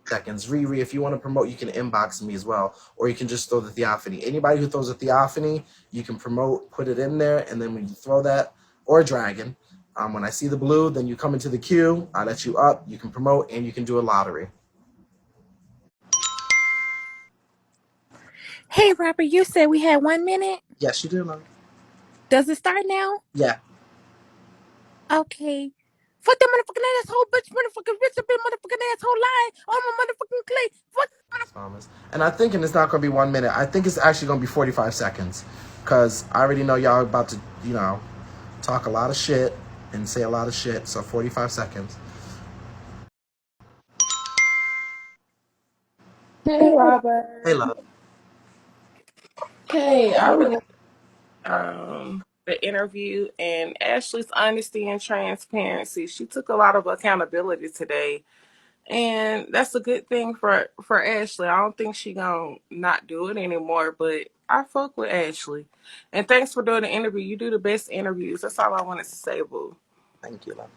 Seconds. Riri, if you want to promote, you can inbox me as well, or you can just throw the theophany. Anybody who throws a theophany, you can promote, put it in there, and then when you throw that, or a dragon, when I see the blue, then you come into the queue. I let you up. You can promote, and you can do a lottery. Hey, Robert, you said we had 1 minute. Yes, you do, love. Does it start now? Yeah. Okay. Fuck that motherfucking asshole, bitch, motherfucking rich up in motherfucking asshole lying on my motherfucking clay. Fuck. Thomas. And I'm thinking it's not going to be 1 minute. I think it's actually going to be 45 seconds. Because I already know y'all about to, talk a lot of shit and say a lot of shit. So 45 seconds. Hey, Hey, Robert. love. Hey, I really the interview and Ashley's honesty and transparency. She took a lot of accountability today, and that's a good thing for Ashley. I don't think she gonna not do it anymore, but I fuck with Ashley. And thanks for doing the interview. You do the best interviews. That's all I wanted to say, boo. Thank you, love.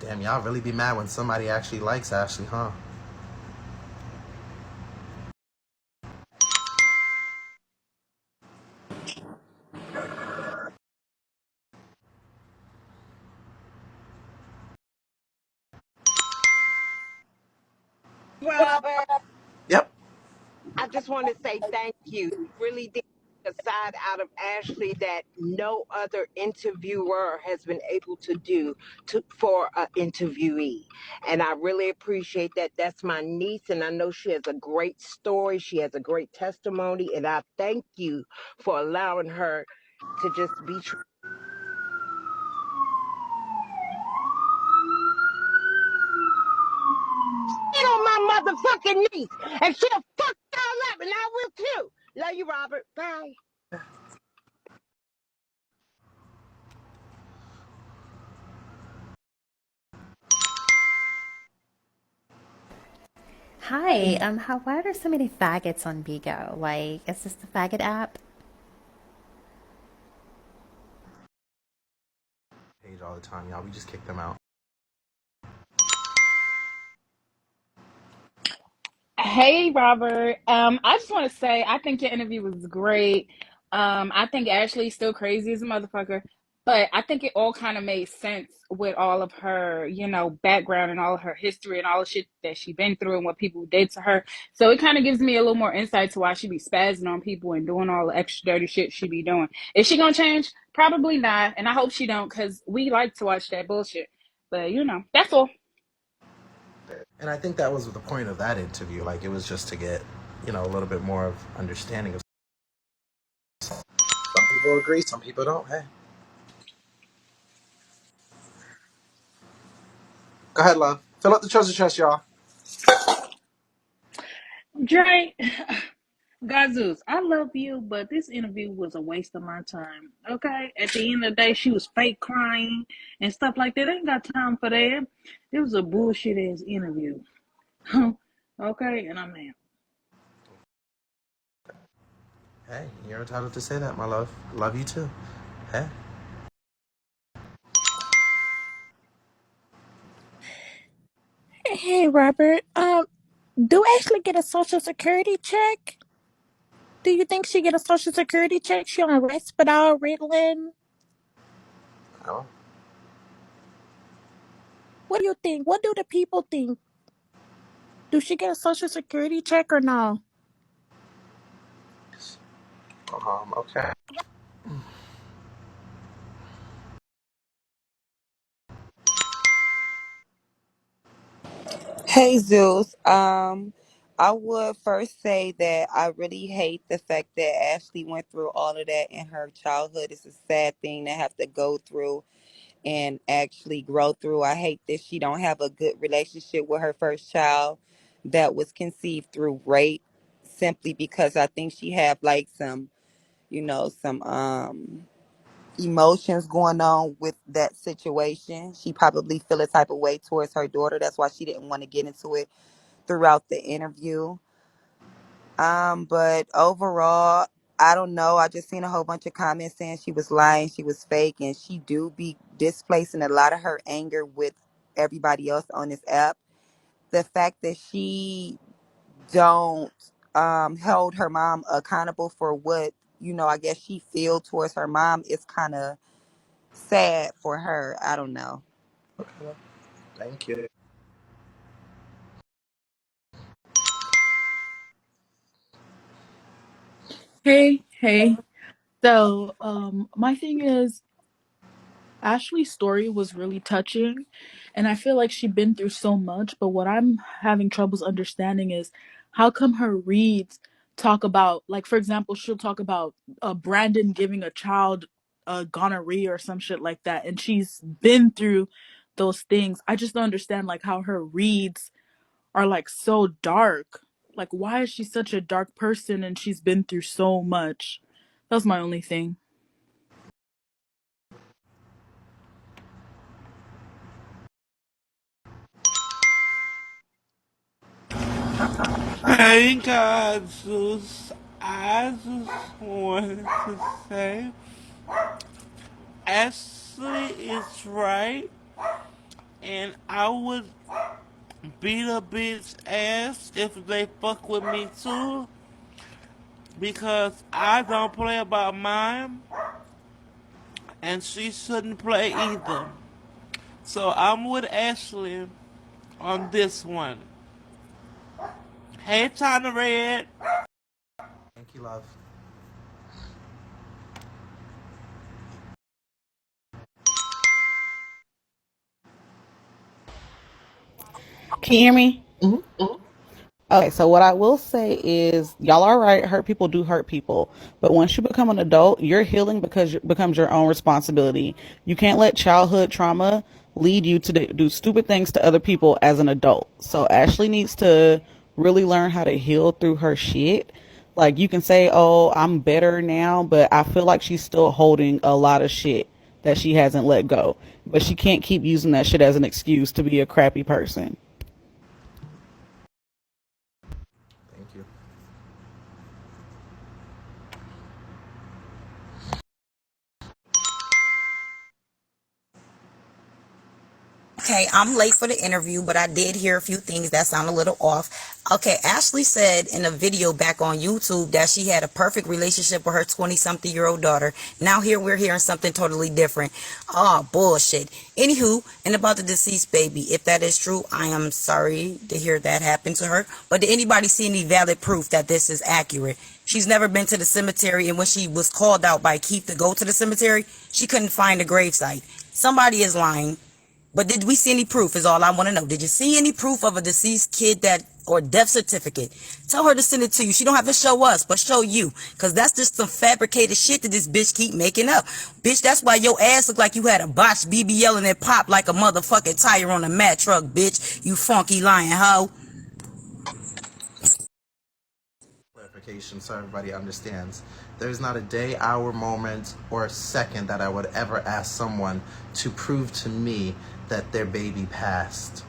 Damn, y'all really be mad when somebody actually likes Ashley, huh? Robert, Yep. I just want to say thank you. You really did take a side out of Ashley that no other interviewer has been able to do for an interviewee. And I really appreciate that. That's my niece, and I know she has a great story. She has a great testimony, and I thank you for allowing her to just be true. On my motherfucking niece, and she'll fuck y'all up, and I will too. Love you, Robert. Bye. Hi, why are there so many faggots on Bigo? Like, is this the faggot app? Page all the time, y'all. We just kicked them out. Hey, Robert. I just want to say I think your interview was great. I think Ashley's still crazy as a motherfucker, but I think it all kind of made sense with all of her, background and all of her history and all the shit that she been through and what people did to her. So it kind of gives me a little more insight to why she be spazzing on people and doing all the extra dirty shit she be doing. Is she gonna change? Probably not, and I hope she don't, because we like to watch that bullshit. But that's all. And I think that was the point of that interview. Like, it was just to get, a little bit more of understanding of. Some people agree, some people don't. Hey. Go ahead, love. Fill up the treasure chest, y'all. Dre. Gazus, I love you, but this interview was a waste of my time. Okay? At the end of the day, she was fake crying and stuff like that. I ain't got time for that. It was a bullshit ass interview. Okay? And I'm out. Hey, you're entitled to say that, my love. Love you too. Hey. Hey, Robert. Do Ashley get a social security check? Do you think she get a social security check? She on Risperdal, Ritalin? Oh. What do you think? What do the people think? Do she get a social security check or no? Okay. Hey Zeus, I would first say that I really hate the fact that Ashley went through all of that in her childhood. It's a sad thing to have to go through and actually grow through. I hate that she don't have a good relationship with her first child that was conceived through rape, simply because I think she have like some emotions going on with that situation. She probably feel a type of way towards her daughter. That's why she didn't want to get into it throughout the interview. But overall, I don't know. I just seen a whole bunch of comments saying she was lying, she was fake, and she do be displacing a lot of her anger with everybody else on this app. The fact that she don't hold her mom accountable for what, I guess she feel towards her mom is kind of sad for her. I don't know. Okay, well, thank you. Hey. So, my thing is, Ashley's story was really touching, and I feel like she'd been through so much. But what I'm having troubles understanding is how come her reads talk about, like, for example, she'll talk about Brandon giving a child gonorrhea or some shit like that, and she's been through those things. I just don't understand, like, how her reads are like so dark. Like, why is she such a dark person and she's been through so much? That's my only thing. Hey guys, I just wanted to say Ashley is right, and I would beat a bitch ass if they fuck with me too, because I don't play about mine, and she shouldn't play either. So I'm with Ashley on this one. Hey, China Red. Thank you, love. Can you hear me? Mhm. Okay, so what I will say is, y'all are right. Hurt people do hurt people, but once you become an adult, your healing becomes your own responsibility. You can't let childhood trauma lead you to do stupid things to other people as an adult. So Ashley needs to really learn how to heal through her shit. Like, you can say, "Oh, I'm better now," but I feel like she's still holding a lot of shit that she hasn't let go. But she can't keep using that shit as an excuse to be a crappy person. Thank you. Okay, I'm late for the interview, but I did hear a few things that sound a little off. Okay, Ashley said in a video back on YouTube that she had a perfect relationship with her 20-something-year-old daughter. Now here we're hearing something totally different. Oh, bullshit. Anywho, and about the deceased baby, if that is true, I am sorry to hear that happened to her. But did anybody see any valid proof that this is accurate? She's never been to the cemetery, and when she was called out by Keith to go to the cemetery, she couldn't find a gravesite. Somebody is lying. But did we see any proof is all I want to know. Did you see any proof of a deceased kid or death certificate? Tell her to send it to you. She don't have to show us, but show you. Because that's just some fabricated shit that this bitch keep making up. Bitch, that's why your ass look like you had a botched BBL and it popped like a motherfucking tire on a Mack truck, bitch. You funky lying hoe. Clarification so everybody understands. There's not a day, hour, moment, or second that I would ever ask someone to prove to me that their baby passed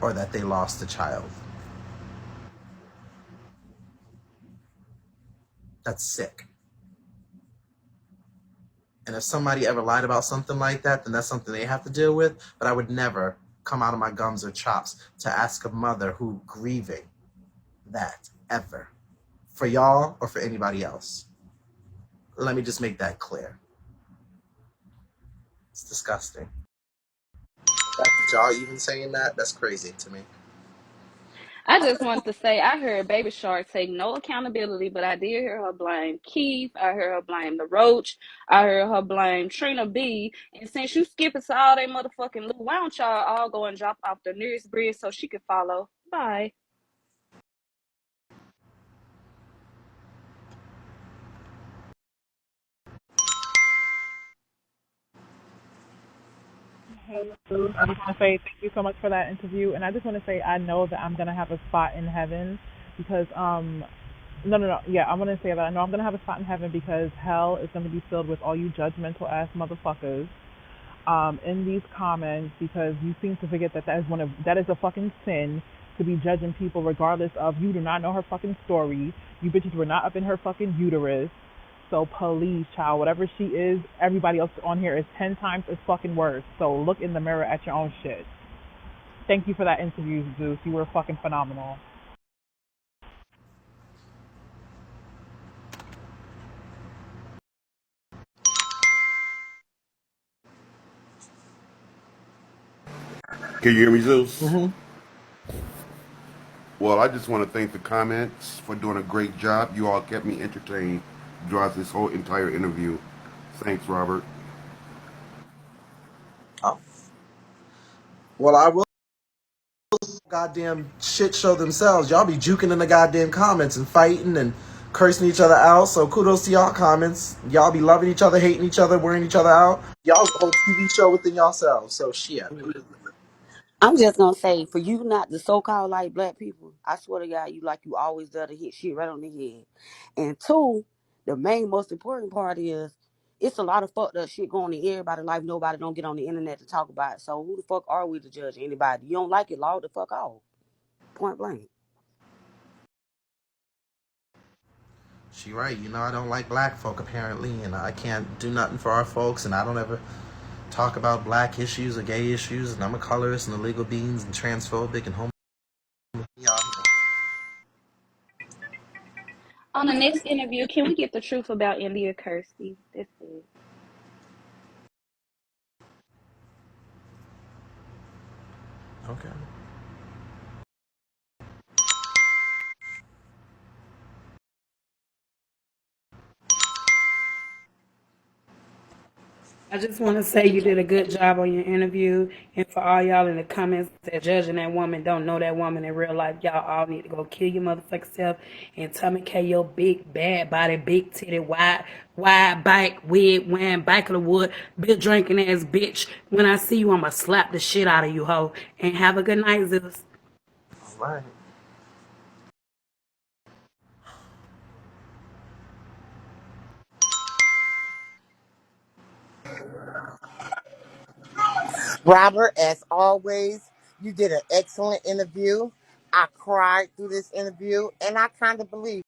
or that they lost a child. That's sick. And if somebody ever lied about something like that, then that's something they have to deal with. But I would never come out of my gums or chops to ask a mother who grieving that ever. For y'all or for anybody else. Let me just make that clear. It's disgusting. The fact that y'all even saying that, that's crazy to me. I just wanted to say I heard Baby Shark take no accountability, but I did hear her blame Keith. I heard her blame the Roach. I heard her blame Trina B. And since you skipping to all they motherfucking Lou, why don't y'all all go and drop off the nearest bridge so she can follow? Bye. Hey, Lou. I just want to say thank you so much for that interview, and I just want to say I know that I'm gonna have a spot in heaven because no, yeah, I'm gonna say that I know I'm gonna have a spot in heaven because hell is gonna be filled with all you judgmental ass motherfuckers in these comments because you seem to forget that that is a fucking sin to be judging people regardless of you do not know her fucking story. You bitches were not up in her fucking uterus. So please, child, whatever she is, everybody else on here is 10 times as fucking worse. So look in the mirror at your own shit. Thank you for that interview, Zeus. You were fucking phenomenal. Can you hear me, Zeus? Hmm. Well, I just want to thank the comments for doing a great job. You all kept me entertained throughout this whole entire interview. Thanks, Robert. Oh. Well, I will goddamn shit show themselves. Y'all be juking in the goddamn comments and fighting and cursing each other out. So kudos to y'all comments. Y'all be loving each other, hating each other, wearing each other out. Y'all whole TV show within yourselves. So shit. I'm just gonna say, for you not the so-called like black people, I swear to God, you like you always done to hit shit right on the head. And two, the main most important part is it's a lot of fucked up shit going in everybody's life. Nobody don't get on the internet to talk about it. So who the fuck are we to judge anybody? You don't like it, log the fuck off. Point blank. She right. You know I don't like black folk apparently, and I can't do nothing for our folks, and I don't ever talk about black issues or gay issues, and I'm a colorist and illegal beings and transphobic and homo. Yeah, On the next interview, can we get the truth about India Kirsty? That's it. okay. I just want to say you did a good job on your interview, and for all y'all in the comments that judging that woman don't know that woman in real life, y'all all need to go kill your motherfucking self and Tommy K your big bad body, big titty, wide bike, wig wearing, bike of the wood, beer drinking ass bitch. When I see you, I'ma slap the shit out of you, hoe. And have a good night, Zeus. All right. Robert, as always, you did an excellent interview. I cried through this interview, and I kind of believe